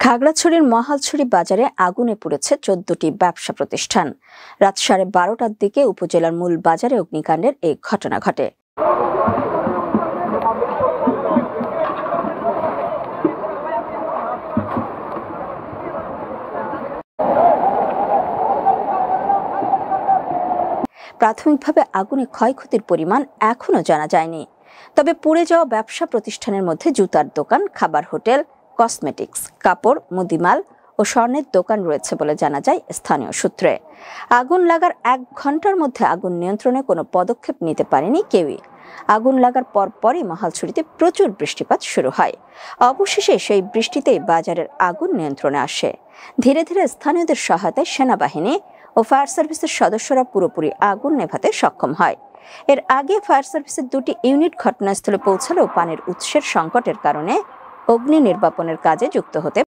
খাগড়াছড়ির মহালছড়ি বাজারে আগুনে পুড়েছে ১৪টি ব্যবসা প্রতিষ্ঠান। রাত ১২:৩০টার দিকে উপজেলার মূল বাজারে অগ্নিকাণ্ডের এই ঘটনা ঘটে। প্রাথমিকভাবে আগুনে ক্ষয়ক্ষতির পরিমাণ এখনো জানা যায়নি। তবে পুড়ে যাওয়া ব্যবসা প্রতিষ্ঠানের মধ্যে জুতার দোকান, খাবার হোটেল, কসমেটিক্স, কাপড়, মুদিমাল ও স্বর্ণের দোকান রয়েছে বলে জানা যায় স্থানীয় সূত্রে। আগুন লাগার ১ ঘন্টার মধ্যে আগুন নিয়ন্ত্রণে কোনো পদক্ষেপ নিতে পারেনি কেউই। আগুন লাগার পরপরই মহালছড়িতে প্রচুর বৃষ্টিপাত শুরু হয়। অবশেষে সেই বৃষ্টিতেই বাজারের আগুন নিয়ন্ত্রণে আসে। ধীরে ধীরে স্থানীয়দের সহায়তায় সেনাবাহিনী ও ফায়ার সার্ভিসের সদস্যরা পুরোপুরি আগুন নেভাতে সক্ষম হয়। এর আগে ফায়ার সার্ভিসের ২টি ইউনিট ঘটনাস্থলে পৌঁছালেও পানির উৎসের সংকটের কারণে অগ্নি নির্বাপনের কাজে যুক্ত হতে